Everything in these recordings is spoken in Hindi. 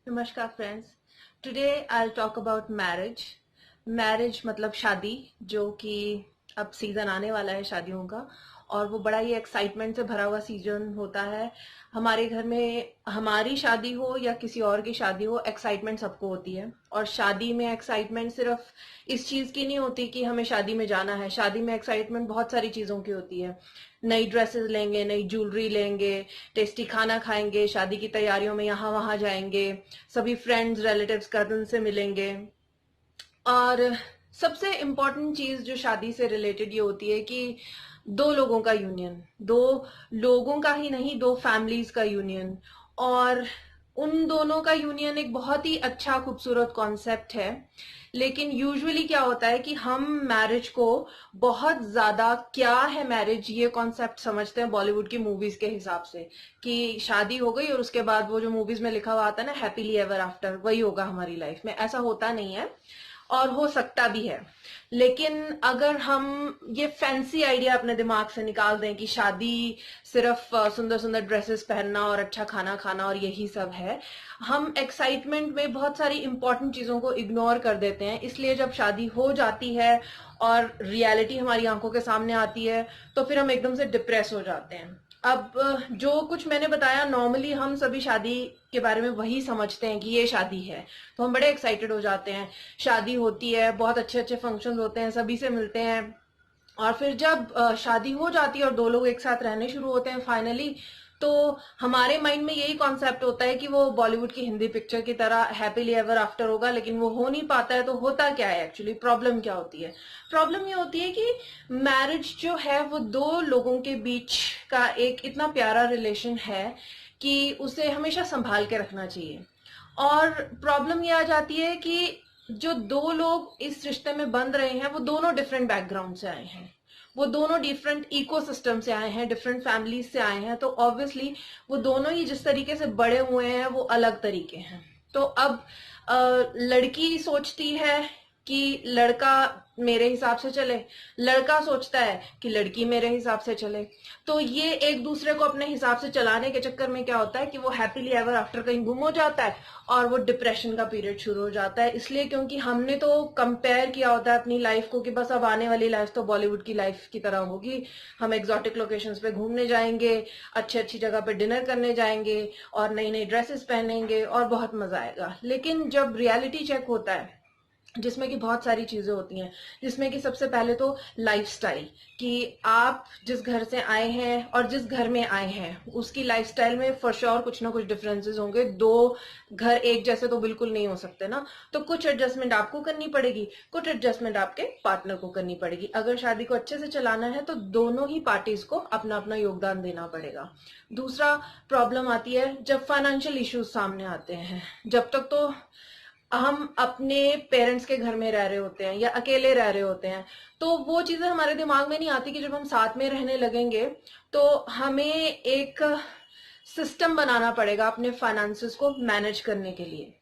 नमस्कार friends. Today I talk about marriage. Marriage मतलब शादी, जो कि अब सीजन आने वाला है शादियों का, और वो बड़ा ही एक्साइटमेंट से भरा हुआ सीजन होता है। हमारे घर में हमारी शादी हो या किसी और की शादी हो, एक्साइटमेंट सबको होती है। और शादी में एक्साइटमेंट सिर्फ इस चीज की नहीं होती कि हमें शादी में जाना है। शादी में एक्साइटमेंट बहुत सारी चीजों की होती है। नई ड्रेसेस लेंगे, नई ज्वेलरी लेंगे, टेस्टी खाना खाएंगे, शादी की तैयारियों में यहाँ वहां जाएंगे, सभी फ्रेंड्स रिलेटिव्स कजन से मिलेंगे। और सबसे इम्पोर्टेंट चीज जो शादी से रिलेटेड ये होती है कि दो लोगों का यूनियन, दो लोगों का ही नहीं, दो फैमिलीज का यूनियन। और उन दोनों का यूनियन एक बहुत ही अच्छा खूबसूरत कॉन्सेप्ट है। लेकिन यूजुअली क्या होता है कि हम मैरिज को बहुत ज्यादा, क्या है मैरिज, ये कॉन्सेप्ट समझते हैं बॉलीवुड की मूवीज के हिसाब से, कि शादी हो गई और उसके बाद वो जो मूवीज में लिखा हुआ आता है ना, हैप्पीली एवर आफ्टर, वही होगा हमारी लाइफ में। ऐसा होता नहीं है और हो सकता भी है। लेकिन अगर हम ये फैंसी आइडिया अपने दिमाग से निकाल दें कि शादी सिर्फ सुंदर सुंदर ड्रेसेस पहनना और अच्छा खाना खाना और यही सब है, हम एक्साइटमेंट में बहुत सारी इंपॉर्टेंट चीजों को इग्नोर कर देते हैं। इसलिए जब शादी हो जाती है और रियलिटी हमारी आंखों के सामने आती है, तो फिर हम एकदम से डिप्रेस हो जाते हैं। अब जो कुछ मैंने बताया, नॉर्मली हम सभी शादी के बारे में वही समझते हैं कि ये शादी है, तो हम बड़े एक्साइटेड हो जाते हैं। शादी होती है, बहुत अच्छे अच्छे फंक्शंस होते हैं, सभी से मिलते हैं। और फिर जब शादी हो जाती है और दो लोग एक साथ रहने शुरू होते हैं फाइनली, तो हमारे माइंड में यही कॉन्सेप्ट होता है कि वो बॉलीवुड की हिंदी पिक्चर की तरह हैप्पीली एवर आफ्टर होगा। लेकिन वो हो नहीं पाता है। तो होता क्या है एक्चुअली, प्रॉब्लम क्या होती है? प्रॉब्लम ये होती है कि मैरिज जो है वो दो लोगों के बीच का एक इतना प्यारा रिलेशन है कि उसे हमेशा संभाल के रखना चाहिए। और प्रॉब्लम ये आ जाती है कि जो दो लोग इस रिश्ते में बंध रहे हैं वो दोनों डिफरेंट बैकग्राउंड से आए हैं, वो दोनों डिफरेंट इकोसिस्टम से आए हैं, डिफरेंट फैमिलीज से आए हैं। तो ऑब्वियसली वो दोनों ही जिस तरीके से बड़े हुए हैं वो अलग तरीके हैं। तो अब लड़की सोचती है कि लड़का मेरे हिसाब से चले, लड़का सोचता है कि लड़की मेरे हिसाब से चले। तो ये एक दूसरे को अपने हिसाब से चलाने के चक्कर में क्या होता है कि वो हैप्पीली एवर आफ्टर कहीं गुम हो जाता है और वो डिप्रेशन का पीरियड शुरू हो जाता है। इसलिए क्योंकि हमने तो कंपेयर किया होता है अपनी लाइफ को कि बस अब आने वाली लाइफ तो बॉलीवुड की लाइफ की तरह होगी, हम एग्जॉटिक लोकेशंस पे घूमने जाएंगे, अच्छी अच्छी जगह पे डिनर करने जाएंगे और नई नई ड्रेसेस पहनेंगे और बहुत मजा आएगा। लेकिन जब रियलिटी चेक होता है, जिसमें कि बहुत सारी चीजें होती हैं, जिसमें कि सबसे पहले तो लाइफस्टाइल, कि आप जिस घर से आए हैं और जिस घर में आए हैं उसकी लाइफस्टाइल में फॉर श्योर कुछ ना कुछ डिफरेंसेस होंगे। दो घर एक जैसे तो बिल्कुल नहीं हो सकते ना। तो कुछ एडजस्टमेंट आपको करनी पड़ेगी, कुछ एडजस्टमेंट आपके पार्टनर को करनी पड़ेगी। अगर शादी को अच्छे से चलाना है तो दोनों ही पार्टीज को अपना अपना योगदान देना पड़ेगा। दूसरा प्रॉब्लम आती है जब फाइनेंशियल इश्यूज सामने आते हैं। जब तक तो हम अपने पेरेंट्स के घर में रह रहे होते हैं या अकेले रह रहे होते हैं, तो वो चीजें हमारे दिमाग में नहीं आती कि जब हम साथ में रहने लगेंगे तो हमें एक सिस्टम बनाना पड़ेगा अपने फाइनेंसेस को मैनेज करने के लिए।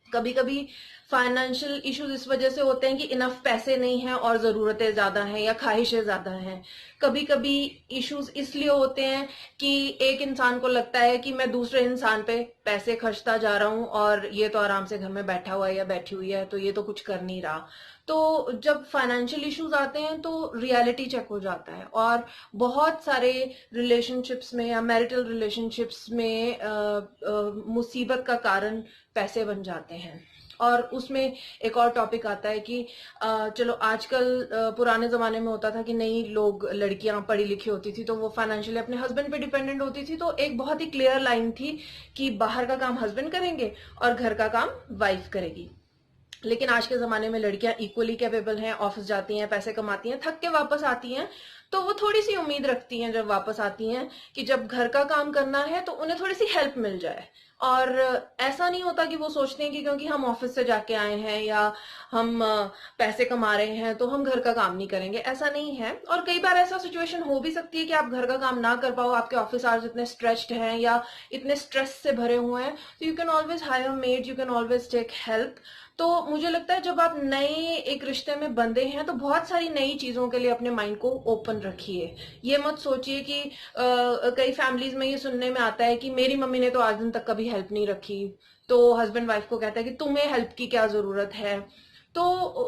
कभी कभी फाइनेंशियल इश्यूज इस वजह से होते हैं कि इनफ पैसे नहीं है और जरूरतें ज्यादा हैं या ख्वाहिशें ज्यादा हैं। कभी कभी इश्यूज इसलिए होते हैं कि एक इंसान को लगता है कि मैं दूसरे इंसान पे पैसे खर्चता जा रहा हूं और ये तो आराम से घर में बैठा हुआ है या बैठी हुई है, तो ये तो कुछ कर नहीं रहा। तो जब फाइनेंशियल इश्यूज आते हैं तो रियलिटी चेक हो जाता है। और बहुत सारे रिलेशनशिप्स में या मैरिटल रिलेशनशिप्स में मुसीबत का कारण पैसे बन जाते हैं। और उसमें एक और टॉपिक आता है कि चलो आजकल पुराने जमाने में होता था कि नहीं, लोग, लड़कियां पढ़ी लिखी होती थी तो वो फाइनेंशियली अपने हस्बैंड पे डिपेंडेंट होती थी। तो एक बहुत ही क्लियर लाइन थी कि बाहर का काम हस्बैंड करेंगे और घर का काम वाइफ करेगी। लेकिन आज के जमाने में लड़कियां इक्वली कैपेबल हैं, ऑफिस जाती हैं, पैसे कमाती हैं, थक के वापस आती हैं। तो वो थोड़ी सी उम्मीद रखती हैं जब वापस आती हैं कि जब घर का काम करना है तो उन्हें थोड़ी सी हेल्प मिल जाए। और ऐसा नहीं होता कि वो सोचते हैं कि क्योंकि हम ऑफिस से जाके आए हैं या हम पैसे कमा रहे हैं तो हम घर का काम नहीं करेंगे। ऐसा नहीं है। और कई बार ऐसा सिचुएशन हो भी सकती है कि आप घर का काम ना कर पाओ, आपके ऑफिस आवर्स इतने स्ट्रेच्ड हैं या इतने स्ट्रेस से भरे हुए हैं, तो you can always hire maid, you can always take help. तो मुझे लगता है जब आप नए एक रिश्ते में बंधे हैं तो बहुत सारी नई चीजों के लिए अपने माइंड को ओपन संतुलन रखिए। ये मत सोचिए कि कई फैमिलीज में ये सुनने में आता है कि मेरी मम्मी ने तो आज दिन तक कभी हेल्प नहीं रखी, तो हस्बैंड वाइफ को कहता है कि तुम्हें हेल्प की क्या जरूरत है। तो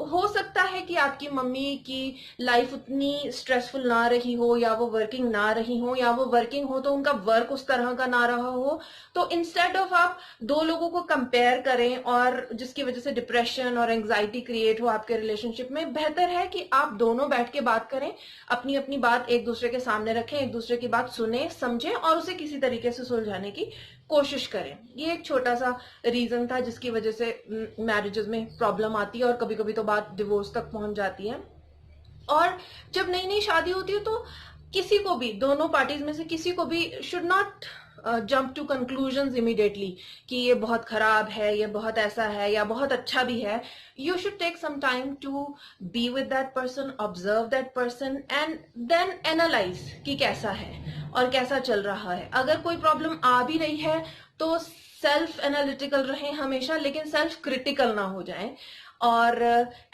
हो सकता है कि आपकी मम्मी की लाइफ उतनी स्ट्रेसफुल ना रही हो, या वो वर्किंग ना रही हो, या वो वर्किंग हो तो उनका वर्क उस तरह का ना रहा हो। तो इंस्टेड ऑफ आप दो लोगों को कंपेयर करें और जिसकी वजह से डिप्रेशन और एंग्जाइटी क्रिएट हो आपके रिलेशनशिप में, बेहतर है कि आप दोनों बैठ के बात करें, अपनी अपनी बात एक दूसरे के सामने रखें, एक दूसरे की बात सुने समझें और उसे किसी तरीके से सुलझाने की कोशिश करें। ये एक छोटा सा रीजन था जिसकी वजह से मैरिजेस में प्रॉब्लम आती है और कभी कभी तो बात डिवोर्स तक पहुंच जाती है। और जब नई नई शादी होती है तो किसी को भी, दोनों पार्टीज में से किसी को भी should not jump to conclusions immediately कि ये बहुत खराब है, ये बहुत ऐसा है, या बहुत अच्छा भी है। You should take some time to be with that person, observe that person and then analyse कि कैसा है और कैसा चल रहा है। अगर कोई प्रॉब्लम आ भी रही है तो सेल्फ एनालिटिकल रहें हमेशा, लेकिन सेल्फ क्रिटिकल ना हो जाएं। और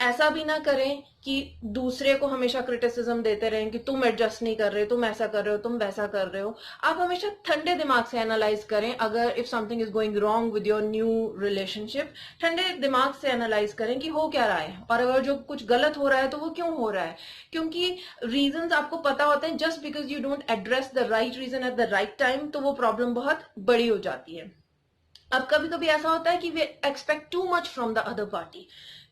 ऐसा भी ना करें कि दूसरे को हमेशा क्रिटिसिज्म देते रहें कि तुम एडजस्ट नहीं कर रहे, तुम ऐसा कर रहे हो, तुम वैसा कर रहे हो। आप हमेशा ठंडे दिमाग से एनालाइज करें। अगर if something is going wrong with your new relationship, ठंडे दिमाग से एनालाइज करें कि हो क्या रहा है, और अगर जो कुछ गलत हो रहा है तो वो क्यों हो रहा है। क्योंकि रीजंस आपको पता होते हैं, just because you don't address the right reason at the right time तो वो प्रॉब्लम बहुत बड़ी हो जाती है। अब कभी कभी ऐसा होता है कि वे expect too much from the other party,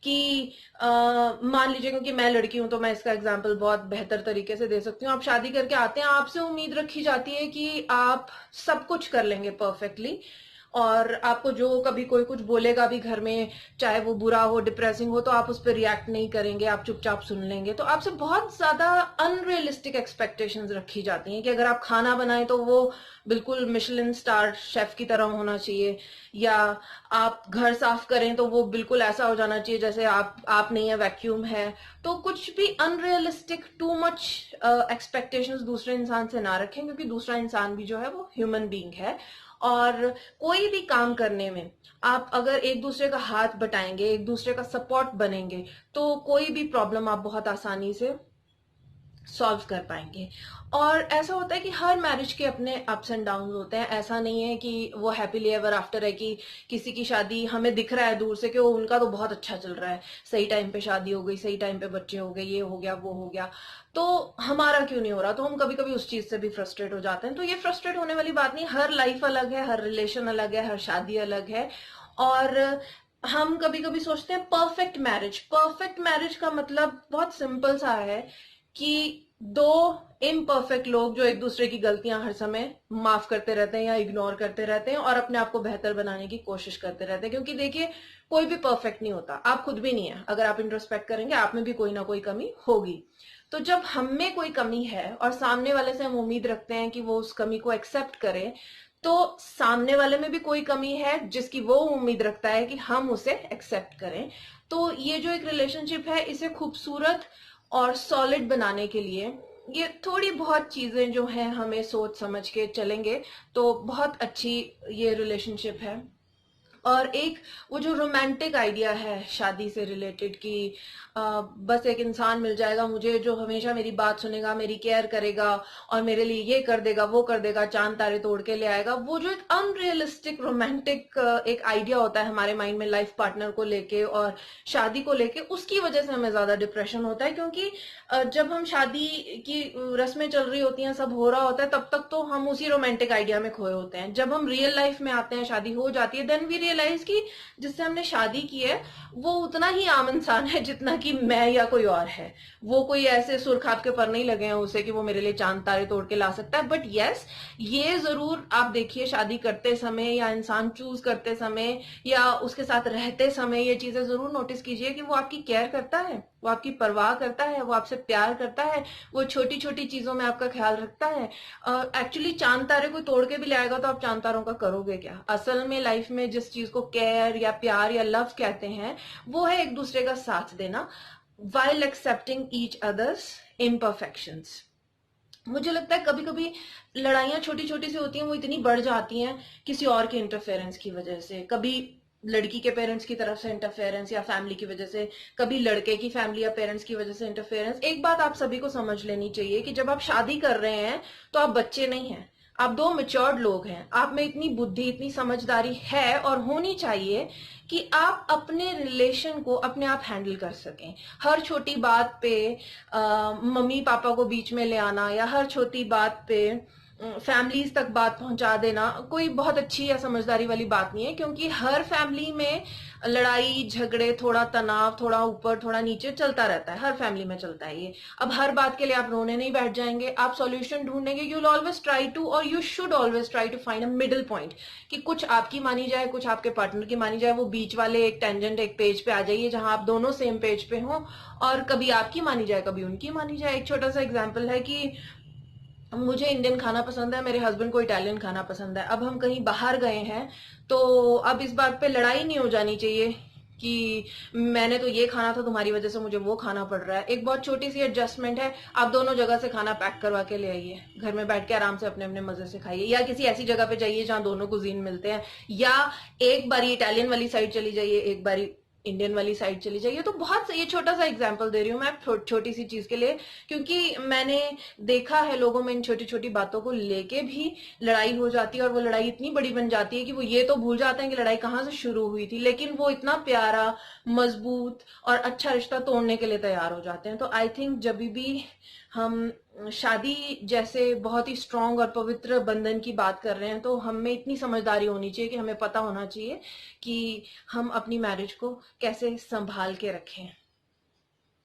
कि मान लीजिए, क्योंकि मैं लड़की हूं तो मैं इसका एग्जाम्पल बहुत बेहतर तरीके से दे सकती हूँ। आप शादी करके आते हैं, आपसे उम्मीद रखी जाती है कि आप सब कुछ कर लेंगे परफेक्टली, और आपको जो कभी कोई कुछ बोलेगा भी घर में, चाहे वो बुरा हो, डिप्रेसिंग हो, तो आप उस पर रिएक्ट नहीं करेंगे, आप चुपचाप सुन लेंगे। तो आपसे बहुत ज्यादा अनरियलिस्टिक एक्सपेक्टेशंस रखी जाती हैं कि अगर आप खाना बनाएं तो वो बिल्कुल मिशेलिन स्टार शेफ की तरह होना चाहिए, या आप घर साफ करें तो वो बिल्कुल ऐसा हो जाना चाहिए जैसे आप नहीं है, वैक्यूम है। तो कुछ भी अनरियलिस्टिक, टू मच एक्सपेक्टेशंस दूसरे इंसान से ना रखें, क्योंकि दूसरा इंसान भी जो है वो ह्यूमन बीइंग है। और कोई भी काम करने में आप अगर एक दूसरे का हाथ बटाएंगे, एक दूसरे का सपोर्ट बनेंगे, तो कोई भी प्रॉब्लम आप बहुत आसानी से सॉल्व कर पाएंगे। और ऐसा होता है कि हर मैरिज के अपने अप्स एंड डाउन होते हैं। ऐसा नहीं है कि वो हैप्पीली एवर आफ्टर है, कि किसी की शादी हमें दिख रहा है दूर से कि उनका तो बहुत अच्छा चल रहा है, सही टाइम पे शादी हो गई, सही टाइम पे बच्चे हो गए, ये हो गया वो हो गया, तो हमारा क्यों नहीं हो रहा। तो हम कभी कभी उस चीज से भी फ्रस्ट्रेट हो जाते हैं। तो ये फ्रस्ट्रेट होने वाली बात नहीं, हर लाइफ अलग है, हर रिलेशन अलग है, हर शादी अलग है। और हम कभी कभी सोचते हैं परफेक्ट मैरिज, परफेक्ट मैरिज का मतलब बहुत सिंपल सा है कि दो इम्परफेक्ट लोग जो एक दूसरे की गलतियां हर समय माफ करते रहते हैं या इग्नोर करते रहते हैं और अपने आप को बेहतर बनाने की कोशिश करते रहते हैं। क्योंकि देखिए, कोई भी परफेक्ट नहीं होता, आप खुद भी नहीं है। अगर आप इंट्रोस्पेक्ट करेंगे, आप में भी कोई ना कोई कमी होगी। तो जब हम में कोई कमी है और सामने वाले से हम उम्मीद रखते हैं कि वो उस कमी को एक्सेप्ट करे, तो सामने वाले में भी कोई कमी है जिसकी वो उम्मीद रखता है कि हम उसे एक्सेप्ट करें। तो ये जो एक रिलेशनशिप है, इसे खूबसूरत और सॉलिड बनाने के लिए ये थोड़ी बहुत चीजें जो हैं हमें सोच समझ के चलेंगे तो बहुत अच्छी ये रिलेशनशिप है। और एक वो जो रोमांटिक आइडिया है शादी से रिलेटेड कि बस एक इंसान मिल जाएगा मुझे जो हमेशा मेरी बात सुनेगा, मेरी केयर करेगा और मेरे लिए ये कर देगा वो कर देगा, चांद तारे तोड़ के ले आएगा, वो जो एक अनरियलिस्टिक रोमांटिक एक आइडिया होता है हमारे माइंड में लाइफ पार्टनर को लेके और शादी को लेके, उसकी वजह से हमें ज्यादा डिप्रेशन होता है। क्योंकि जब हम शादी की रस्में चल रही होती हैं, सब हो रहा होता है, तब तक तो हम उसी रोमांटिक आइडिया में खोए होते हैं। जब हम रियल लाइफ में आते हैं, शादी हो जाती है, देन वी रियलाइज कि जिससे हमने शादी की है वो उतना ही आम इंसान है जितना कि मैं या कोई और है। वो कोई ऐसे सुर खाप के पर नहीं लगे हैं उसे कि वो मेरे लिए चांद तारे तोड़ के ला सकता है। बट यस, ये जरूर आप देखिए, शादी करते समय या इंसान चूज करते समय या उसके साथ रहते समय ये चीजें जरूर नोटिस कीजिए कि वो आपकी केयर करता है, वो आपकी परवाह करता है, वो आपसे प्यार करता है, वो छोटी छोटी चीजों में आपका ख्याल रखता है। एक्चुअली चांद तारे को तोड़ के भी लाएगा तो आप चांद तारों का करोगे क्या। असल में लाइफ में जिस चीज को केयर या प्यार या लव कहते हैं, वो है एक दूसरे का साथ देना while accepting each other's imperfections। मुझे लगता है कभी कभी लड़ाइयां छोटी छोटी सी होती हैं, वो इतनी बढ़ जाती हैं किसी और के इंटरफेरेंस की वजह से। कभी लड़की के पेरेंट्स की तरफ से इंटरफेरेंस या फैमिली की वजह से, कभी लड़के की फैमिली या पेरेंट्स की वजह से इंटरफेरेंस। एक बात आप सभी को समझ लेनी चाहिए कि जब आप शादी कर रहे हैं तो आप बच्चे नहीं हैं, आप दो मैच्योर्ड लोग हैं। आप में इतनी बुद्धि, इतनी समझदारी है और होनी चाहिए कि आप अपने रिलेशन को अपने आप हैंडल कर सकें। हर छोटी बात पे मम्मी पापा को बीच में ले आना या हर छोटी बात पे फैमिलीज तक बात पहुंचा देना कोई बहुत अच्छी या समझदारी वाली बात नहीं है, क्योंकि हर फैमिली में लड़ाई झगड़े, थोड़ा तनाव, थोड़ा ऊपर थोड़ा नीचे चलता रहता है, हर फैमिली में चलता है ये। अब हर बात के लिए आप रोने नहीं बैठ जाएंगे, आप सॉल्यूशन ढूंढेंगे। You will always try to, और you should always try to find a middle point, कि कुछ आपकी मानी जाए, कुछ आपके पार्टनर की मानी जाए। वो बीच वाले एक टेंजेंट, एक पेज पे आ जाइए जहां आप दोनों सेम पेज पे हों, और कभी आपकी मानी जाए, कभी उनकी मानी जाए। एक छोटा सा एग्जाम्पल है कि मुझे इंडियन खाना पसंद है, मेरे हस्बैंड को इटालियन खाना पसंद है। अब हम कहीं बाहर गए हैं तो अब इस बात पे लड़ाई नहीं हो जानी चाहिए कि मैंने तो ये खाना था, तुम्हारी वजह से मुझे वो खाना पड़ रहा है। एक बहुत छोटी सी एडजस्टमेंट है, आप दोनों जगह से खाना पैक करवा के ले आइए, घर में बैठ के आराम से अपने अपने मजे से खाइए, या किसी ऐसी जगह पे जाइए जहां दोनों कुजीन मिलते हैं, या एक बारी इटालियन वाली साइड चली जाइए, एक बारी इंडियन वाली साइड चली जाइए। तो बहुत ये छोटा सा एग्जाम्पल दे रही हूँ मैं छोटी सी चीज के लिए, क्योंकि मैंने देखा है लोगों में इन छोटी छोटी बातों को लेके भी लड़ाई हो जाती है, और वो लड़ाई इतनी बड़ी बन जाती है कि वो ये तो भूल जाते हैं कि लड़ाई कहाँ से शुरू हुई थी, लेकिन वो इतना प्यारा, मजबूत और अच्छा रिश्ता तोड़ने के लिए तैयार हो जाते हैं। तो आई थिंक जब भी हम शादी जैसे बहुत ही स्ट्रांग और पवित्र बंधन की बात कर रहे हैं, तो हम में इतनी समझदारी होनी चाहिए कि हमें पता होना चाहिए कि हम अपनी मैरिज को कैसे संभाल के रखें।